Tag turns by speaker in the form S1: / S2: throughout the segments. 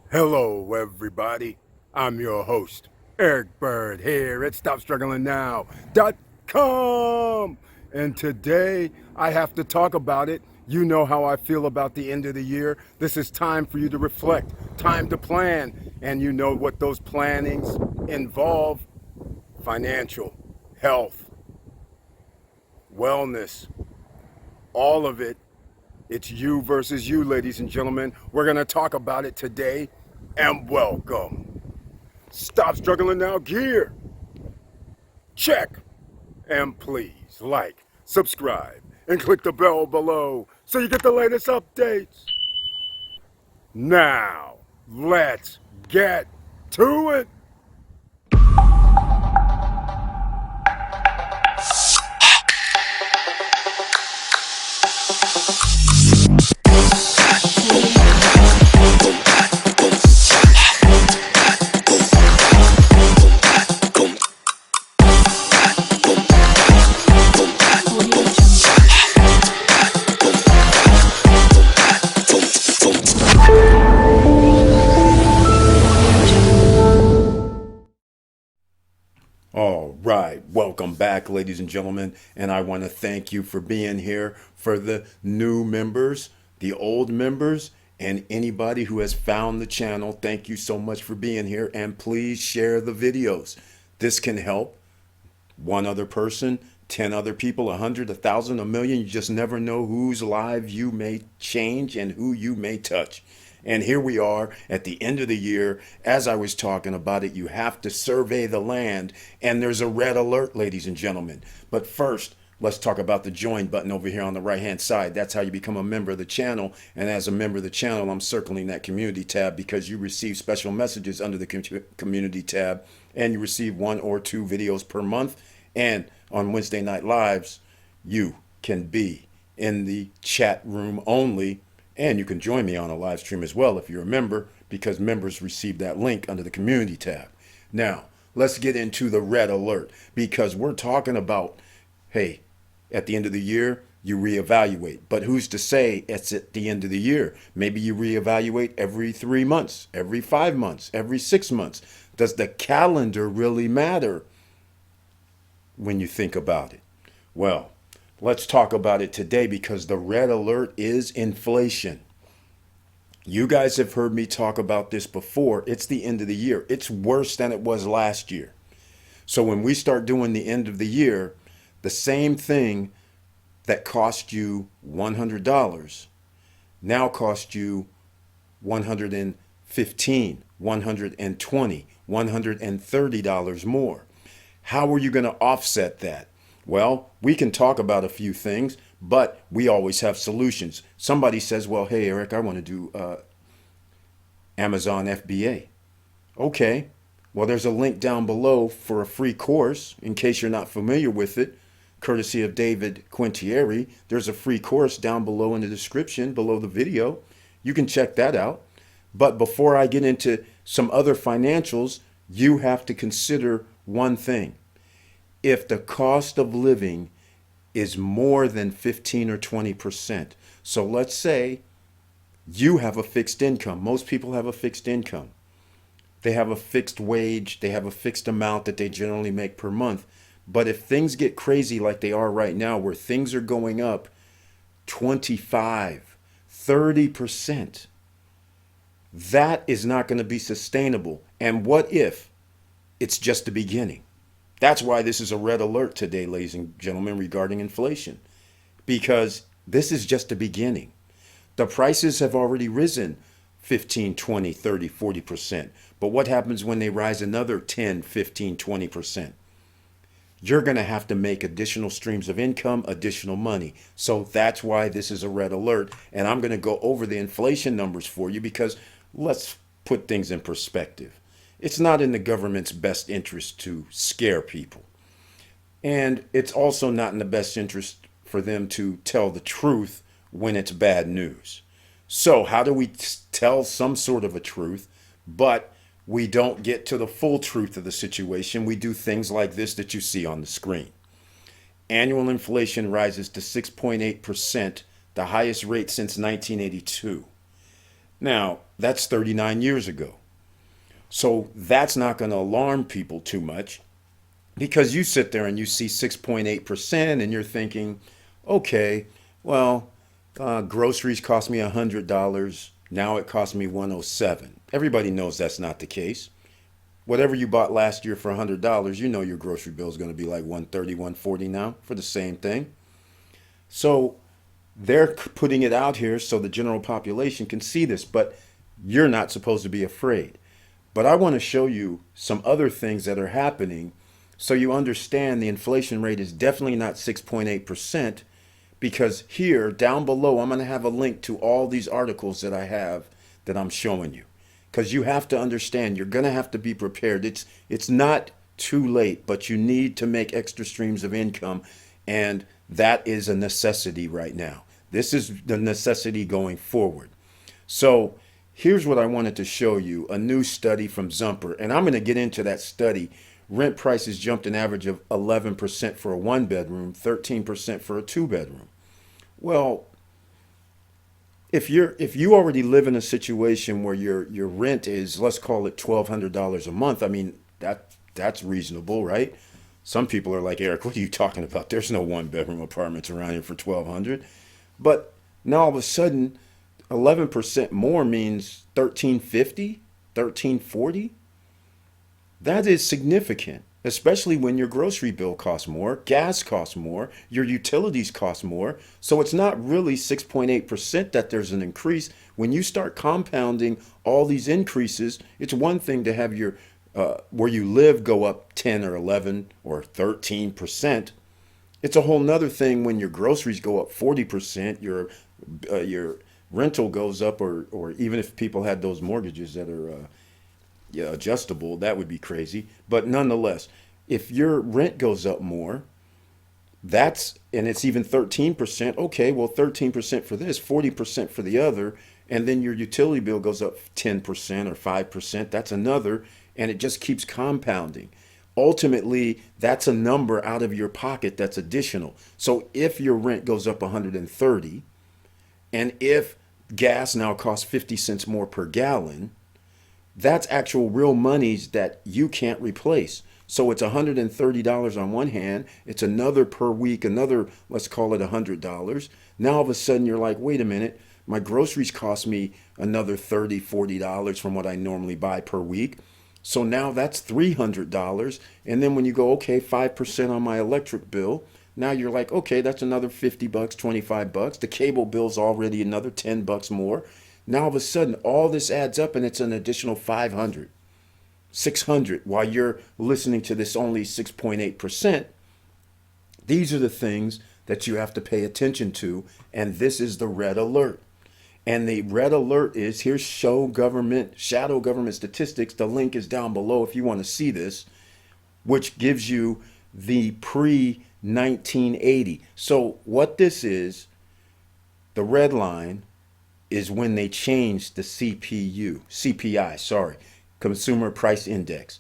S1: Hello, everybody. I'm your host, Eric Bird, here at StopStrugglingNow.com. And today, I have to talk about it. You know how I feel about the end of the year. This is time for you to reflect, time to plan. And you know what those plannings involve: financial, health, wellness, all of it. It's you versus you, ladies and gentlemen. We're going to talk about it today. And welcome. Stop struggling now, gear. Check. And please like, subscribe, and click the bell below so you get the latest updates. Now, let's get to it. All right, welcome back, ladies and gentlemen, and I want to thank you for being here. For the new members, the old members, and anybody who has found the channel, thank you so much for being here, and please share the videos. This can help one other person, 10 other people, 100, 1,000, a million. You just never know whose lives you may change and who you may touch. And here we are at the end of the year. As I was talking about it, you have to survey the land, and there's a red alert, ladies and gentlemen. But first, let's talk about the join button over here on the right hand side. That's how you become a member of the channel. And as a member of the channel, I'm circling that community tab because you receive special messages under the community tab, and you receive 1 or 2 videos per month. And on Wednesday Night Lives, you can be in the chat room only, and you can join me on a live stream as well if you're a member, because members receive that link under the community tab. Now, let's get into the red alert, because we're talking about, hey, at the end of the year, you reevaluate. But who's to say it's at the end of the year? Maybe you reevaluate every 3 months, every 5 months, every 6 months. Does the calendar really matter when you think about it? Well, let's talk about it today, because the red alert is inflation. You guys have heard me talk about this before. It's the end of the year. It's worse than it was last year. So when we start doing the end of the year, the same thing that cost you $100 now cost you 115, 120, $130 more. How are you going to offset that? Well, we can talk about a few things, but we always have solutions. Somebody says, well, hey, Eric, I want to do Amazon FBA. Okay, well, there's a link down below for a free course in case you're not familiar with it, courtesy of David Quintieri. There's a free course down below in the description below the video. You can check that out. But before I get into some other financials, you have to consider one thing. If the cost of living is more than 15 or 20%, so let's say you have a fixed income. Most people have a fixed income. They have a fixed wage. They have a fixed amount that they generally make per month. But if things get crazy like they are right now, where things are going up 25, 30%, that is not going to be sustainable. And what if it's just the beginning? That's why this is a red alert today, ladies and gentlemen, regarding inflation, because this is just the beginning. The prices have already risen 15, 20, 30, 40%. But what happens when they rise another 10, 15, 20%? You're going to have to make additional streams of income, additional money. So that's why this is a red alert. And I'm going to go over the inflation numbers for you, because let's put things in perspective. It's not in the government's best interest to scare people. And it's also not in the best interest for them to tell the truth when it's bad news. So how do we tell some sort of a truth, but we don't get to the full truth of the situation? We do things like this that you see on the screen. Annual inflation rises to 6.8%, the highest rate since 1982. Now, that's 39 years ago. So that's not going to alarm people too much because you sit there and you see 6.8% and you're thinking, okay, well, groceries cost me $100. Now it costs me 107. Everybody knows that's not the case. Whatever you bought last year for $100, you know your grocery bill is going to be like 130, 140 now for the same thing. So they're putting it out here so the general population can see this, but you're not supposed to be afraid. But I want to show you some other things that are happening so you understand the inflation rate is definitely not 6.8% because here down below I'm going to have a link to all these articles that I have that I'm showing you. Because you have to understand you're going to have to be prepared. It's not too late, but you need to make extra streams of income and that is a necessity right now. This is the necessity going forward. So here's what I wanted to show you, a new study from Zumper, and I'm going to get into that study. Rent prices jumped an average of 11% for a one bedroom, 13% for a two bedroom. Well, if you already live in a situation where your rent is, let's call it $1,200 a month, I mean that's reasonable, right? Some people are like, Eric, what are you talking about? There's no one bedroom apartments around here for 1,200. But now all of a sudden 11% more means 1350, 1340. That is significant, especially when your grocery bill costs more, gas costs more, your utilities cost more. So it's not really 6.8% that there's an increase. When you start compounding all these increases, it's one thing to have your where you live go up 10 or 11 or 13%. It's a whole nother thing when your groceries go up 40%, your rental goes up, or even if people had those mortgages that are yeah, adjustable, that would be crazy. But nonetheless, if your rent goes up more, and it's even 13%, okay, well, 13% for this, 40% for the other, and then your utility bill goes up 10% or 5%, that's another, and it just keeps compounding. Ultimately, that's a number out of your pocket that's additional. So if your rent goes up 130, and if gas now costs 50 cents more per gallon, that's actual real monies that you can't replace. So it's $130 on one hand, it's another per week, another, let's call it $100. Now all of a sudden you're like, wait a minute, my groceries cost me another $30, $40 from what I normally buy per week. So now that's $300. And then when you go, okay, 5% on my electric bill, now you're like, okay, that's another 50 bucks, 25 bucks. The cable bill's already another 10 bucks more. Now all of a sudden, all this adds up and it's an additional 500, 600 while you're listening to this only 6.8%. These are the things that you have to pay attention to. And this is the red alert. And the red alert is here's shadow government statistics. The link is down below if you want to see this, which gives you the pre 1980. So what this is, the red line is when they changed the CPI, Consumer Price Index.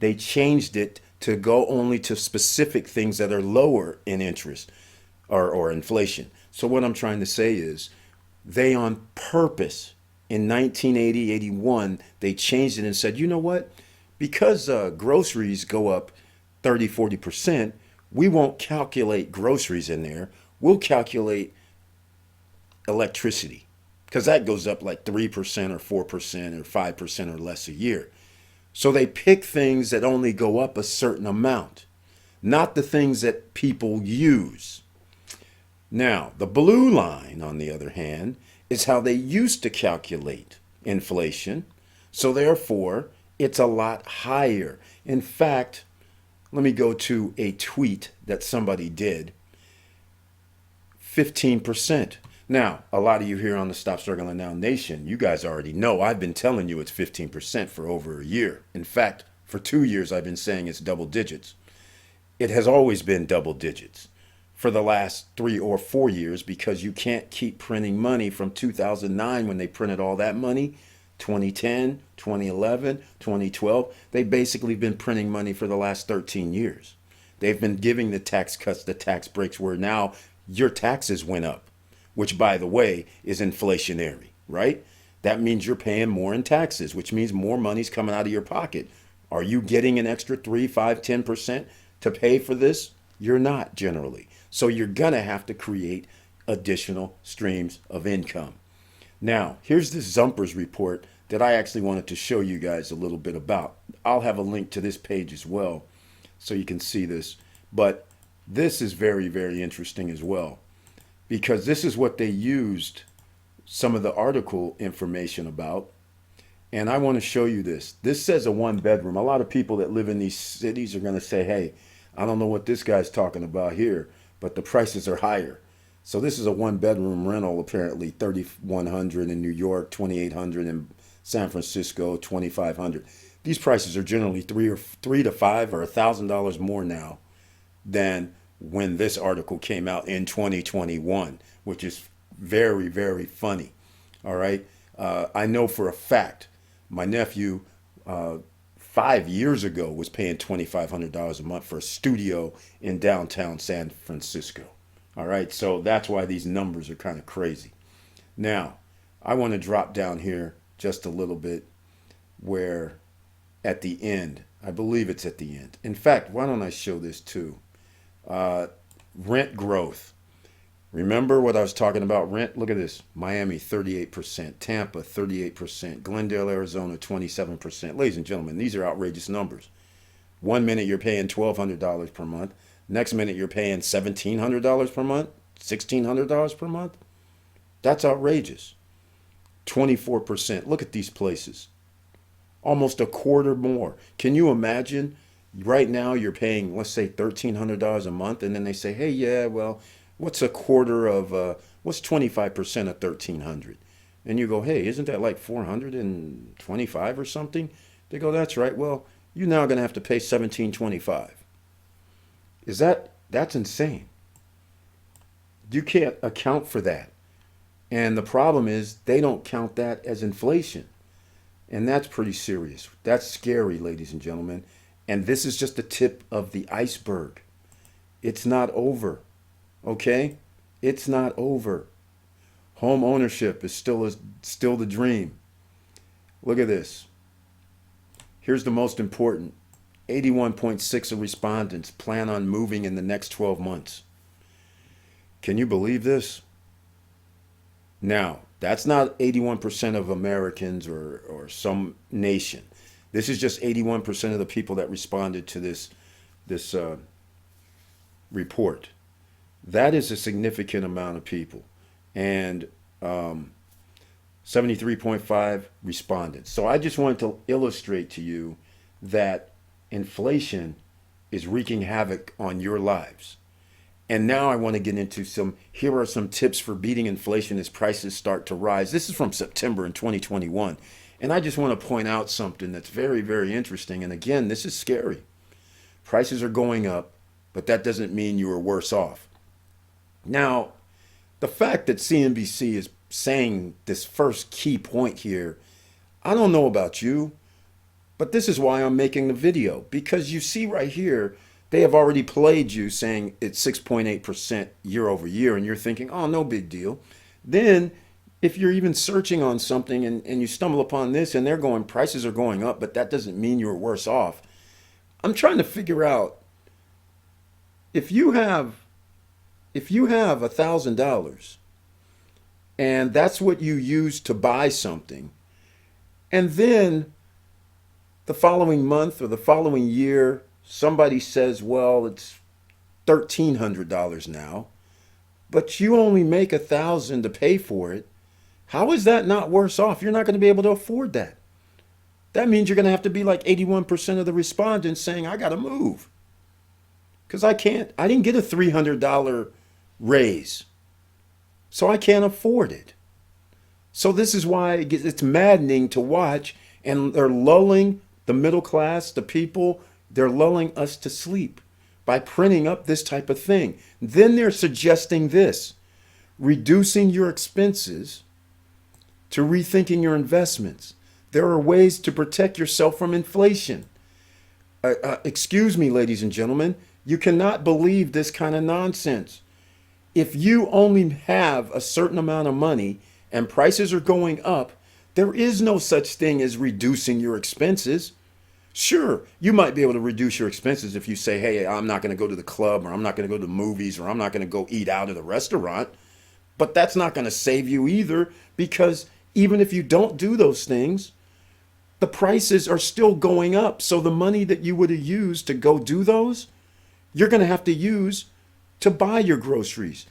S1: They changed it to go only to specific things that are lower in interest or inflation. So what I'm trying to say is they on purpose in 1980, 81, they changed it and said, you know what? Because groceries go up 30, 40%, we won't calculate groceries in there. We'll calculate electricity because that goes up like 3% or 4% or 5% or less a year. So they pick things that only go up a certain amount, not the things that people use. Now, the blue line, on the other hand, is how they used to calculate inflation. So therefore, it's a lot higher. In fact, let me go to a tweet that somebody did. 15%. Now, a lot of you here on the Stop Struggling Now Nation, you guys already know I've been telling you it's 15% for over a year. In fact, for 2 years, I've been saying it's double digits. It has always been double digits for the last 3 or 4 years because you can't keep printing money from 2009 when they printed all that money, 2010, 2011, 2012. They've basically been printing money for the last 13 years. They've been giving the tax cuts, the tax breaks, where now your taxes went up, which, by the way, is inflationary, right? That means you're paying more in taxes, which means more money's coming out of your pocket. Are you getting an extra 3, 5, 10% to pay for this? You're not generally. So you're going to have to create additional streams of income. Now, here's this Zumpers report that I actually wanted to show you guys a little bit about. I'll have a link to this page as well so you can see this. But this is very, very interesting as well, because this is what they used some of the article information about. And I want to show you this. This says a 1-bedroom. A lot of people that live in these cities are going to say, hey, I don't know what this guy's talking about here, but the prices are higher. So this is a 1-bedroom rental, apparently $3,100 in New York, $2,800 in San Francisco, $2,500. These prices are generally three to $5 or $1,000 more now than when this article came out in 2021, which is very, very funny. All right. I know for a fact my nephew 5 years ago was paying $2,500 a month for a studio in downtown San Francisco. All right. So that's why these numbers are kind of crazy. Now, I want to drop down here just a little bit where at the end, I believe it's at the end. In fact, why don't I show this too? Rent growth. Remember what I was talking about rent? Look at this. Miami, 38%. Tampa, 38%. Glendale, Arizona, 27%. Ladies and gentlemen, these are outrageous numbers. 1 minute you're paying $1,200 per month. Next minute you're paying $1,700 per month. $1,600 per month. That's outrageous. 24%. Look at these places. Almost a quarter more. Can you imagine? Right now you're paying, let's say, $1,300 a month, and then they say, hey, yeah, well, what's a quarter of, what's 25% of 1,300? And you go, hey, isn't that like 425 or something? They go, that's right. Well, you're now going to have to pay 1,725. That's insane. You can't account for that. And the problem is they don't count that as inflation. And that's pretty serious. That's scary, ladies and gentlemen. And this is just the tip of the iceberg. It's not over. Okay? It's not over. Home ownership is still the dream. Look at this. Here's the most important. 81.6 of respondents plan on moving in the next 12 months. Can you believe this? Now, that's not 81% of Americans or some nation. This is just 81% of the people that responded to this report. That is a significant amount of people. And 73.5 respondents. So I just wanted to illustrate to you that inflation is wreaking havoc on your lives. And now I want to get into here are some tips for beating inflation as prices start to rise. This is from September in 2021. And I just want to point out something that's very, very interesting. And again, this is scary. Prices are going up, but that doesn't mean you are worse off. Now, the fact that CNBC is saying this first key point here, I don't know about you, but this is why I'm making the video. Because you see right here, they have already played you saying it's 6.8% year over year, and you're thinking, oh, no big deal. Then if you're even searching on something and you stumble upon this and they're going, prices are going up, but that doesn't mean you're worse off. I'm trying to figure out if you have $1,000 and that's what you use to buy something, and then the following month or the following year, somebody says, well, it's $1,300 now, but you only make $1,000 to pay for it. How is that not worse off? You're not going to be able to afford that. That means you're going to have to be like 81% of the respondents saying, I got to move. Because I didn't get a $300 raise. So I can't afford it. So this is why it's maddening to watch, and they're lulling the middle class, the people, they're lulling us to sleep by printing up this type of thing. Then they're suggesting this, reducing your expenses to rethinking your investments. There are ways to protect yourself from inflation. Excuse me, ladies and gentlemen, you cannot believe this kind of nonsense. If you only have a certain amount of money and prices are going up, There is no such thing as reducing your expenses. Sure, you might be able to reduce your expenses if you say, hey, I'm not going to go to the club, or I'm not going to go to the movies, or I'm not going to go eat out at a restaurant. But that's not going to save you either, because even if you don't do those things, the prices are still going up. So the money that you would have used to go do those, you're going to have to use to buy your groceries.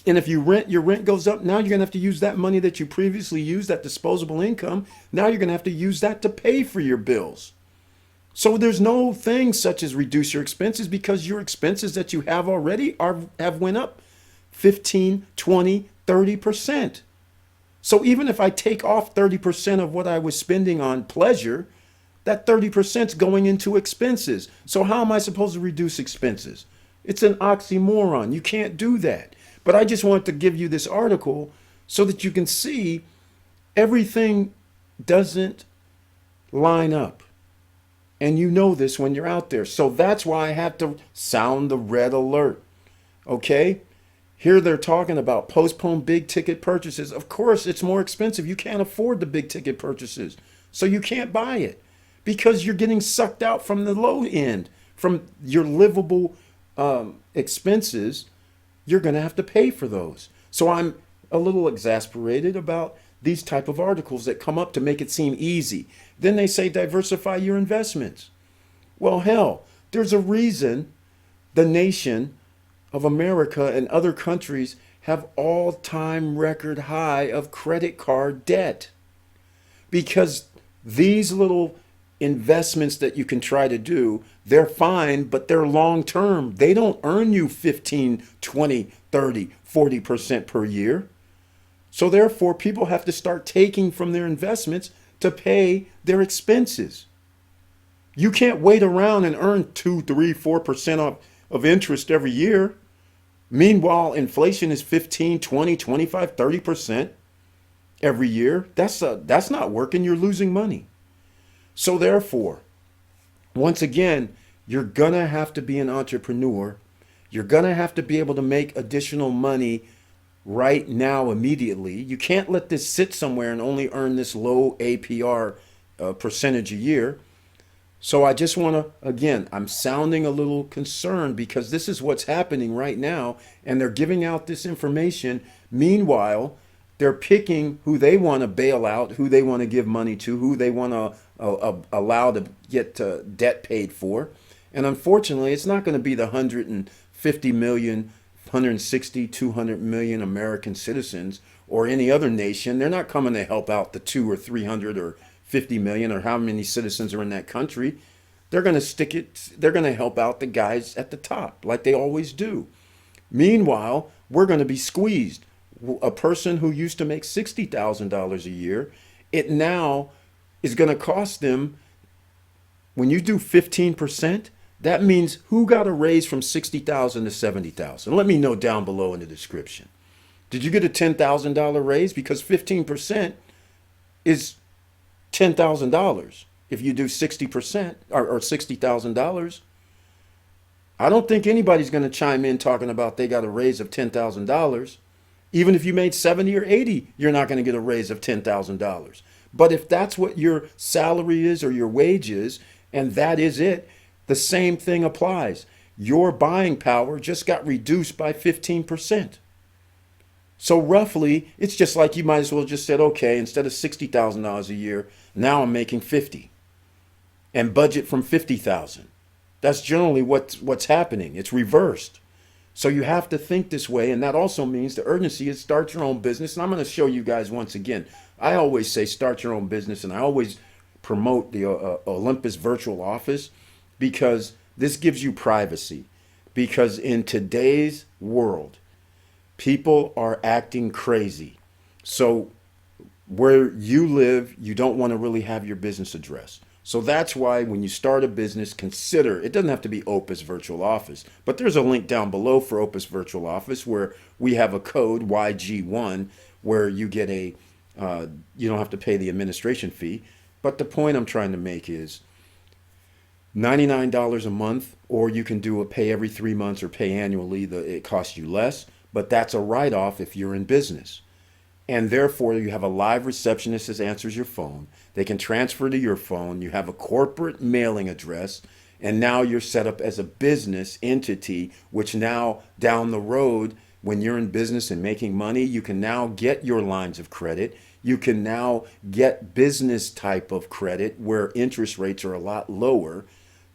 S1: And if you rent, your rent goes up. Now you're going to have to use that money that you previously used, that disposable income. Now you're going to have to use that to pay for your bills. So there's no thing such as reduce your expenses, because your expenses that you have already have went up 15, 20, 30%. So even if I take off 30% of what I was spending on pleasure, that 30% is going into expenses. So how am I supposed to reduce expenses? It's an oxymoron. You can't do that. But I just wanted to give you this article so that you can see everything doesn't line up. And you know this when you're out there. So that's why I have to sound the red alert. Okay? Here they're talking about postpone big ticket purchases. Of course, it's more expensive. You can't afford the big ticket purchases. So you can't buy it, because you're getting sucked out from the low end, from your livable expenses. You're going to have to pay for those. So I'm a little exasperated about these type of articles that come up to make it seem easy. Then they say diversify your investments. Well, hell, there's a reason the nation of America and other countries have all-time record high of credit card debt. Because these little investments that you can try to do, they're fine, but they're long-term. They don't earn you 15, 20, 30, 40% per year. So therefore, people have to start taking from their investments to pay their expenses. You can't wait around and earn 2, 3, 4% of interest every year. Meanwhile, inflation is 15, 20, 25, 30% every year. That's not working. You're losing money. So therefore, once again, you're going to have to be an entrepreneur. You're going to have to be able to make additional money right now, immediately. You can't let this sit somewhere and only earn this low APR percentage a year. So I just want to, again, I'm sounding a little concerned, because this is what's happening right now, and they're giving out this information. Meanwhile, they're picking who they want to bail out, who they want to give money to, who they want to allow to get debt paid for. And unfortunately, it's not going to be the 150 million, 160, 200 million American citizens or any other nation. They're not coming to help out the 2 or 300 or 50 million or how many citizens are in that country. They're going to help out the guys at the top, like they always do. Meanwhile, we're going to be squeezed. A person who used to make $60,000 a year, it now is going to cost them, when you do 15%, that means who got a raise from 60,000 to 70,000? Let me know down below in the description. Did you get a $10,000 raise? Because 15% is $10,000 if you do 60% or $60,000. I don't think anybody's going to chime in talking about they got a raise of $10,000. Even if you made 70 or 80, you're not going to get a raise of $10,000. But if that's what your salary is or your wage is, and that is it, the same thing applies. Your buying power just got reduced by 15%. So roughly, it's just like you might as well just said, okay, instead of $60,000 a year, now I'm making 50, and budget from 50,000. That's generally what's happening. It's reversed. So you have to think this way, and that also means the urgency is start your own business. And I'm going to show you guys once again. I always say start your own business, and I always promote the Olympus Virtual Office, because this gives you privacy. Because in today's world, people are acting crazy. So where you live, you don't want to really have your business address. So that's why when you start a business, consider, it doesn't have to be Opus Virtual Office, but there's a link down below for Opus Virtual Office where we have a code YG1 where you get you don't have to pay the administration fee. But the point I'm trying to make is $99 a month, or you can do a pay every 3 months or pay annually. It costs you less, but that's a write-off if you're in business. And therefore, you have a live receptionist that answers your phone. They can transfer to your phone. You have a corporate mailing address. And now you're set up as a business entity, which now down the road, when you're in business and making money, you can now get your lines of credit. You can now get business type of credit where interest rates are a lot lower.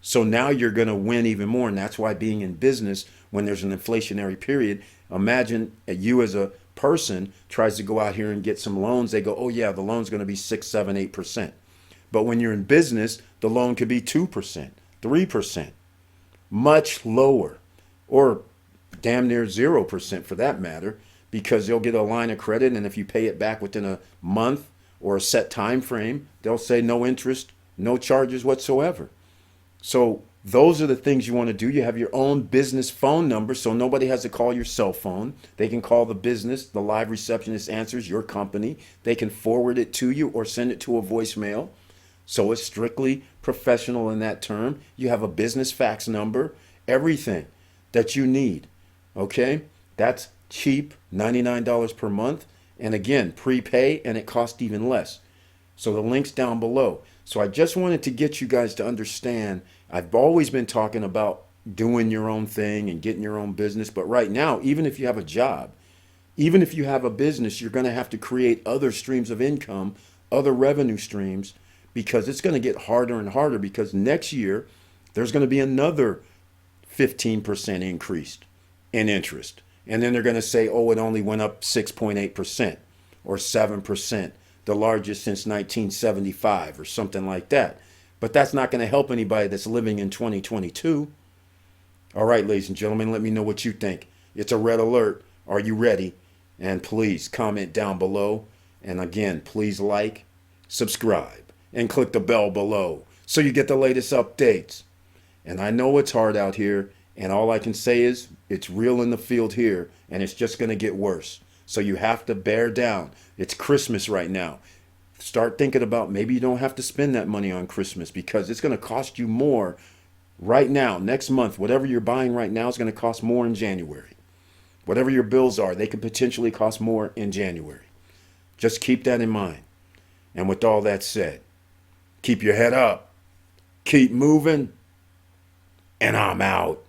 S1: So now you're going to win even more. And that's why being in business, when there's an inflationary period, imagine you as a person tries to go out here and get some loans. They go, oh yeah, the loan's going to be 6, 7, 8%. But when you're in business, the loan could be 2%, 3%, much lower, or damn near 0% for that matter, because they'll get a line of credit. And if you pay it back within a month or a set time frame, they'll say no interest, no charges whatsoever. So those are the things you want to do. You have your own business phone number, so nobody has to call your cell phone. They can call the business. The live receptionist answers your company. They can forward it to you or send it to a voicemail. So it's strictly professional in that term. You have a business fax number, everything that you need. Okay? That's cheap, $99 per month. And again, prepay, and it costs even less. So the link's down below. So I just wanted to get you guys to understand, I've always been talking about doing your own thing and getting your own business. But right now, even if you have a job, even if you have a business, you're going to have to create other streams of income, other revenue streams, because it's going to get harder and harder, because next year there's going to be another 15% increase in interest. And then they're going to say, oh, it only went up 6.8% or 7%, the largest since 1975 or something like that. But that's not going to help anybody that's living in 2022. All right, ladies and gentlemen, let me know what you think. It's a red alert. Are you ready? And please comment down below. And again, please like, subscribe, and click the bell below so you get the latest updates. And I know it's hard out here, and all I can say is it's real in the field here, and it's just going to get worse. So you have to bear down. It's Christmas right now. Start thinking about maybe you don't have to spend that money on Christmas, because it's going to cost you more right now, next month. Whatever you're buying right now is going to cost more in January. Whatever your bills are, they could potentially cost more in January. Just keep that in mind. And with all that said, keep your head up, keep moving, and I'm out.